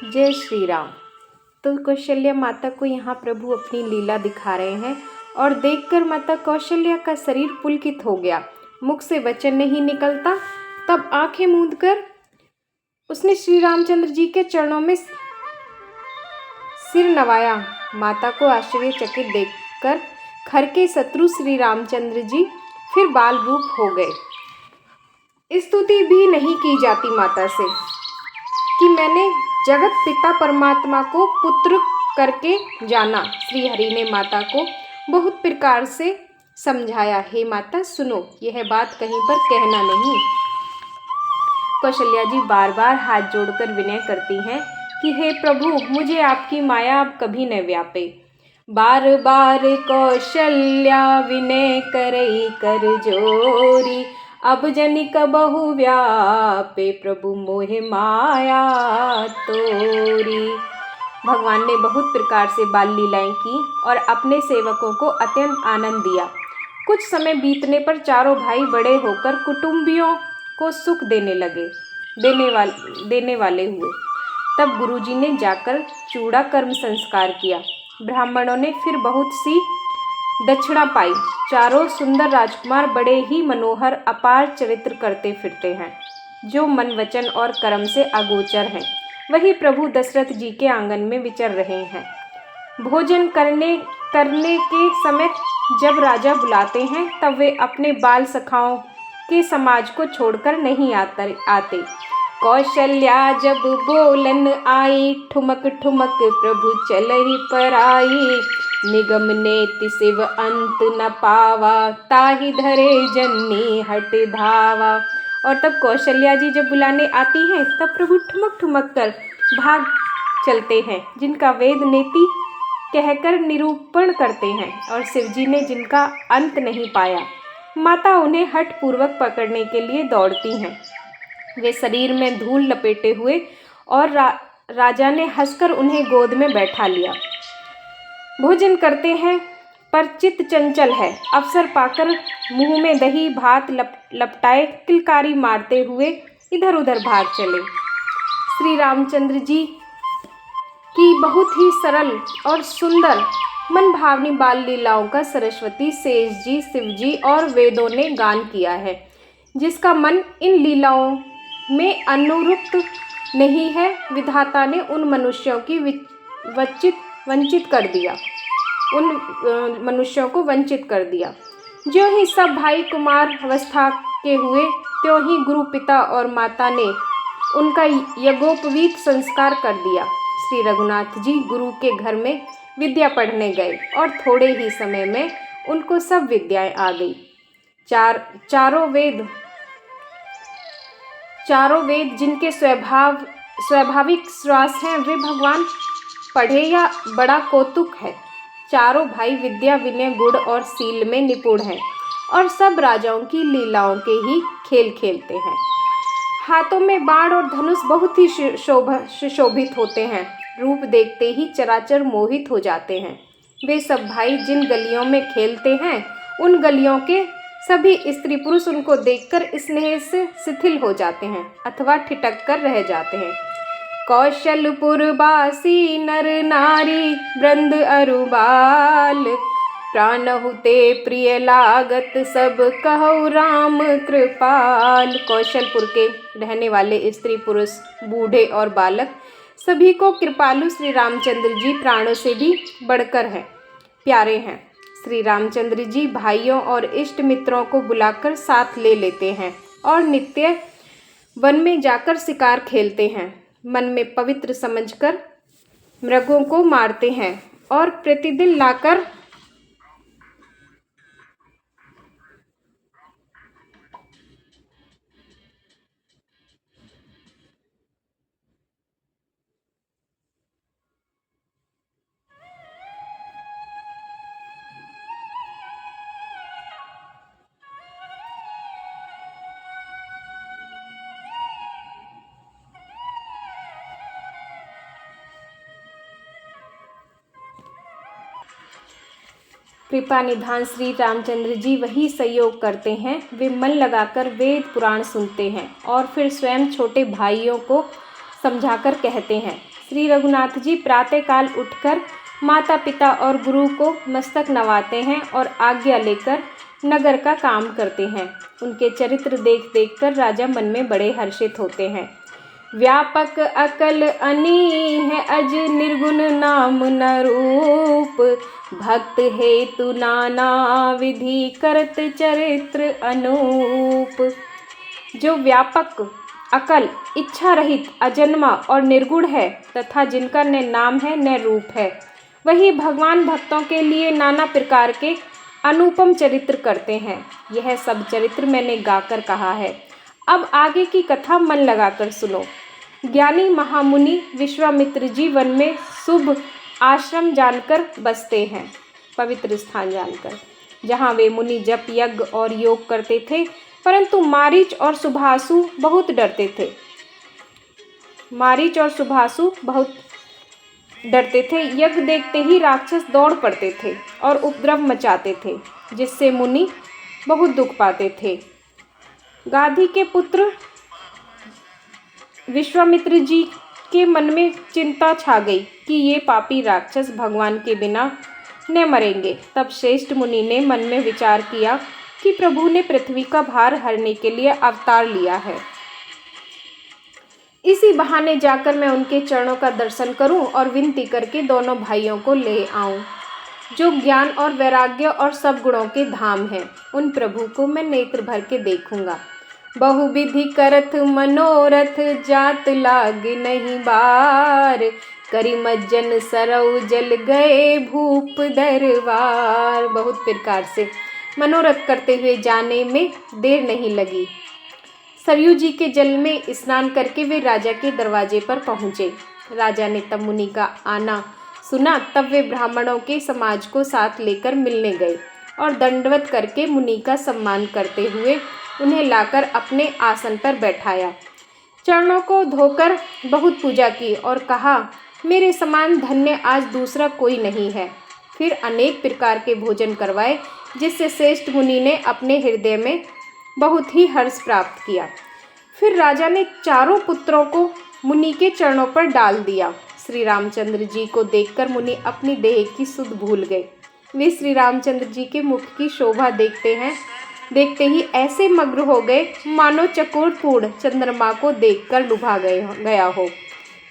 जय श्री राम। तो कौशल्या माता को यहाँ प्रभु अपनी लीला दिखा रहे हैं और देखकर माता कौशल्या का शरीर पुलकित हो गया। मुख से वचन नहीं निकलता। तब आंखें मूंदकर उसने श्री रामचंद्र जी के चरणों में सिर नवाया। माता को आश्चर्यचकित देखकर खर के शत्रु श्री रामचंद्र जी फिर बाल रूप हो गए। स्तुति भी नहीं की जाती माता से कि मैंने जगत पिता परमात्मा को पुत्र करके जाना। श्री हरि ने माता को बहुत प्रकार से समझाया, हे माता सुनो, यह बात कहीं पर कहना नहीं। कौशल्या जी बार बार हाथ जोड़कर विनय करती हैं कि हे प्रभु, मुझे आपकी माया अब कभी न व्यापे। बार बार कौशल्या विनय करई कर जोरी, अब जनिक बहु व्यापे प्रभु मोहे माया तोरी। भगवान ने बहुत प्रकार से बाल लीलाएं की और अपने सेवकों को अत्यंत आनंद दिया। कुछ समय बीतने पर चारों भाई बड़े होकर कुटुंबियों को सुख देने वाले हुए। तब गुरुजी ने जाकर चूड़ा कर्म संस्कार किया। ब्राह्मणों ने फिर बहुत सी दक्षिणा पाई। चारों सुंदर राजकुमार बड़े ही मनोहर अपार चरित्र करते फिरते हैं, जो मन वचन और कर्म से अगोचर हैं। वही प्रभु दशरथ जी के आंगन में विचर रहे हैं। भोजन करने के समय जब राजा बुलाते हैं तब वे अपने बाल सखाओं के समाज को छोड़कर नहीं आते। कौशल्या जब बोलन आई, ठुमक ठुमक प्रभु चलहि पर आई। निगम नेति शिव अंत न पावा, ताहि धरे जन्नी हट धावा। और तब कौशल्या जी जब बुलाने आती हैं तब प्रभु ठुमक ठुमक कर भाग चलते हैं, जिनका वेद नेति कहकर निरूपण करते हैं, और शिवजी ने जिनका अंत नहीं पाया। माता उन्हें हठ पूर्वक पकड़ने के लिए दौड़ती हैं। वे शरीर में धूल लपेटे हुए और राजा ने हंसकर उन्हें गोद में बैठा लिया। भोजन करते हैं पर चित्त चंचल है। अवसर पाकर मुंह में दही भात लपटाए किलकारी मारते हुए इधर उधर भाग चले। श्री रामचंद्र जी की बहुत ही सरल और सुंदर मन भावनी बाल लीलाओं का सरस्वती, शेष जी, शिव जी और वेदों ने गान किया है। जिसका मन इन लीलाओं में अनुरक्त नहीं है, विधाता ने उन मनुष्यों की वंचित को वंचित कर दिया। जो ही सब भाई कुमार अवस्था के हुए, त्यों ही गुरु पिता और माता ने उनका यज्ञोपवीत संस्कार कर दिया। श्री रघुनाथ जी गुरु के घर में विद्या पढ़ने गए और थोड़े ही समय में उनको सब विद्याएं आ गई। चारों वेद जिनके स्वाभाविक श्वास हैं, वे भगवान पढ़े या बड़ा कौतुक है। चारों भाई विद्या, विनय, गुण और शील में निपुण हैं और सब राजाओं की लीलाओं के ही खेल खेलते हैं। हाथों में बाण और धनुष बहुत ही सुशोभित होते हैं। रूप देखते ही चराचर मोहित हो जाते हैं। वे सब भाई जिन गलियों में खेलते हैं, उन गलियों के सभी स्त्री पुरुष उनको देखकर स्नेह से शिथिल हो जाते हैं अथवा ठिठक कर रह जाते हैं। कौशलपुरवासी नर नारी वृंद अरुबाल, प्राणहुते प्रिय लागत सब कहु राम कृपाल। कौशलपुर के रहने वाले स्त्री पुरुष, बूढ़े और बालक सभी को कृपालु श्री रामचंद्र जी प्राणों से भी बढ़कर हैं, प्यारे हैं। श्री रामचंद्र जी भाइयों और इष्ट मित्रों को बुलाकर साथ ले लेते हैं और नित्य वन में जाकर शिकार खेलते हैं। मन में पवित्र समझकर मृगों को मारते हैं और प्रतिदिन लाकर कृपा निधान श्री रामचंद्र जी वही सहयोग करते हैं। वे मन लगाकर वेद पुराण सुनते हैं और फिर स्वयं छोटे भाइयों को समझाकर कहते हैं। श्री रघुनाथ जी प्रातःकाल उठकर माता पिता और गुरु को मस्तक नवाते हैं और आज्ञा लेकर नगर का काम करते हैं। उनके चरित्र देख देख कर राजा मन में बड़े हर्षित होते हैं। व्यापक अकल अनीह अज निर्गुण नाम न रूप, भक्त हेतु नाना विधि करत चरित्र अनूप। जो व्यापक अकल, इच्छा रहित, अजन्मा और निर्गुण है तथा जिनका न नाम है न रूप है, वही भगवान भक्तों के लिए नाना प्रकार के अनुपम चरित्र करते हैं। यह सब चरित्र मैंने गाकर कहा है। अब आगे की कथा मन लगाकर सुनो। ज्ञानी महामुनि विश्वामित्र जी वन में शुभ आश्रम जानकर बसते हैं, पवित्र स्थान जानकर, जहाँ वे मुनि जप यज्ञ और योग करते थे, परंतु मारीच और सुभासु बहुत डरते थे। यज्ञ देखते ही राक्षस दौड़ पड़ते थे और उपद्रव मचाते थे, जिससे मुनि बहुत दुख पाते थे। गाधी के पुत्र विश्वामित्र जी के मन में चिंता छा गई कि ये पापी राक्षस भगवान के बिना न मरेंगे। तब श्रेष्ठ मुनि ने मन में विचार किया कि प्रभु ने पृथ्वी का भार हरने के लिए अवतार लिया है। इसी बहाने जाकर मैं उनके चरणों का दर्शन करूं और विनती करके दोनों भाइयों को ले आऊं, जो ज्ञान और वैराग्य और सब गुणों के धाम हैं। उन प्रभु को मैं नेत्र भर के देखूंगा। बहुविधि करत मनोरथ, जात लाग नहीं बार, करी मज्जन सरऊ जल गए भूप दरबार। बहुत प्रकार से मनोरथ करते हुए जाने में देर नहीं लगी। सरयू जी के जल में स्नान करके वे राजा के दरवाजे पर पहुँचे। राजा ने तब मुनि का आना सुना। तब वे ब्राह्मणों के समाज को साथ लेकर मिलने गए और दंडवत करके मुनि का सम्मान करते हुए उन्हें लाकर अपने आसन पर बैठाया। चरणों को धोकर बहुत पूजा की और कहा, मेरे समान धन्य आज दूसरा कोई नहीं है। फिर अनेक प्रकार के भोजन करवाए, जिससे श्रेष्ठ मुनि ने अपने हृदय में बहुत ही हर्ष प्राप्त किया। फिर राजा ने चारों पुत्रों को मुनि के चरणों पर डाल दिया। श्री रामचंद्र जी को देखकर मुनि अपनी देह की सुध भूल गए। वे श्री रामचंद्र जी के मुख की शोभा देखते ही ऐसे मग्न हो गए मानो चकोर पूर्ण चंद्रमा को देखकर लुभा गया हो।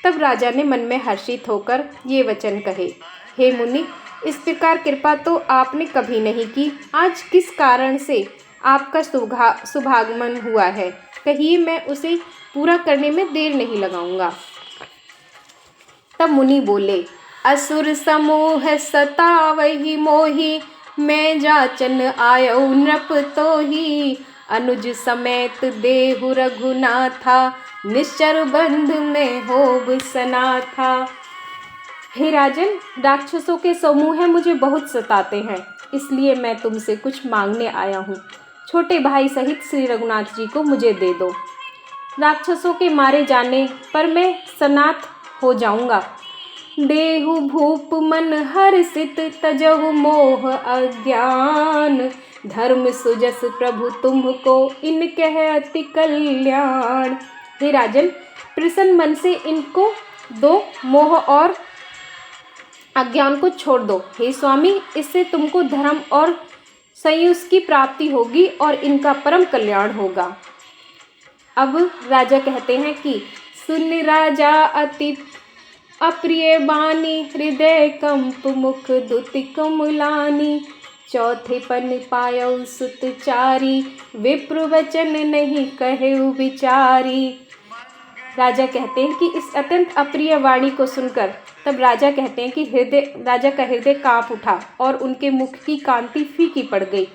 तब राजा ने मन में हर्षित होकर ये वचन कहे, हे मुनि, इस प्रकार कृपा तो आपने कभी नहीं की। आज किस कारण से आपका शुभागमन हुआ है, कहिए, मैं उसे पूरा करने में देर नहीं लगाऊंगा। तब मुनि बोले, असुर समूह सतावहि मोहि, मैं जाचन आयौ नृप तोहि, अनुज समेत देहु रघुनाथा, निश्चर बंध में होब सनाथा। हे राजन, राक्षसों के समूह मुझे बहुत सताते हैं, इसलिए मैं तुमसे कुछ मांगने आया हूँ। छोटे भाई सहित श्री रघुनाथ जी को मुझे दे दो। राक्षसों के मारे जाने पर मैं सनाथ हो जाऊंगा। देहु भूप मन हर्षित, तजहु मोह अज्ञान, धर्म सुजस प्रभु तुमको इन कह अति कल्याण। हे राजन, प्रसन्न मन से इनको दो, मोह और अज्ञान को छोड़ दो। हे स्वामी, इससे तुमको धर्म और संयुष की प्राप्ति होगी और इनका परम कल्याण होगा। अब राजा कहते हैं कि सुन राजा अति अप्रिय बानी, हृदय कंप मुख दुति कमलानी, चौथे पन पायौ सुत चारी, विप्र वचन नहीं कहेउ विचारी। राजा कहते हैं कि इस अत्यंत अप्रिय वाणी को सुनकर तब राजा कहते हैं कि राजा का हृदय कांप उठा और उनके मुख की कांति फीकी पड़ गई।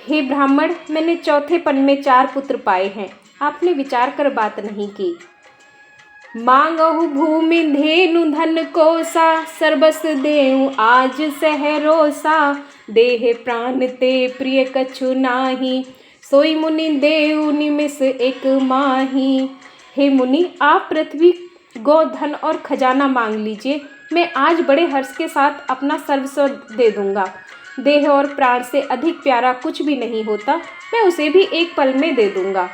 हे ब्राह्मण, मैंने चौथे पन में 4 पुत्र पाए हैं, आपने विचार कर बात नहीं की। मांगहु भूमि धेनु धन कोसा, सर्वस देऊ आज सहरोसा, देह प्राण ते प्रिय कछु नाही, सोई मुनि देऊ निमिष एक माही। हे मुनि, आप पृथ्वी, गौ, धन और खजाना मांग लीजिए, मैं आज बड़े हर्ष के साथ अपना सर्वस्व दे दूंगा। देह और प्राण से अधिक प्यारा कुछ भी नहीं होता, मैं उसे भी एक पल में दे दूंगा।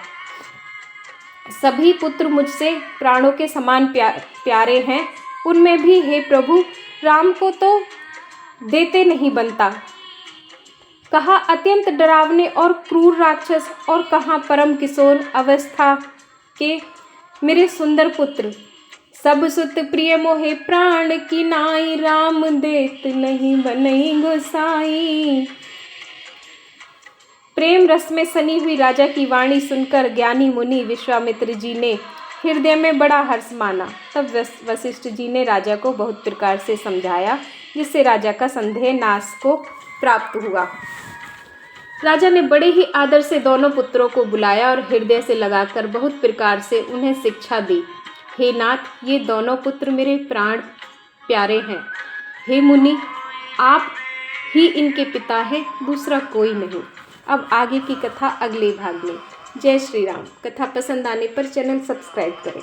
सभी पुत्र मुझसे प्राणों के समान प्यारे हैं, उनमें भी हे प्रभु राम को तो देते नहीं बनता। कहा अत्यंत डरावने और क्रूर राक्षस, और कहाँ परम किशोर अवस्था के मेरे सुंदर पुत्र। सब सुत प्रिय मोहे प्राण की नाई, राम देत नहीं बनई गोसाई। प्रेम रस में सनी हुई राजा की वाणी सुनकर ज्ञानी मुनि विश्वामित्र जी ने हृदय में बड़ा हर्ष माना। तब वशिष्ठ जी ने राजा को बहुत प्रकार से समझाया, जिससे राजा का संदेह नाश को प्राप्त हुआ। राजा ने बड़े ही आदर से दोनों पुत्रों को बुलाया और हृदय से लगाकर बहुत प्रकार से उन्हें शिक्षा दी। हे नाथ, ये दोनों पुत्र मेरे प्राण प्यारे हैं। हे मुनि, आप ही इनके पिता हैं, दूसरा कोई नहीं। अब आगे की कथा अगले भाग में। जय श्री राम। कथा पसंद आने पर चैनल सब्सक्राइब करें।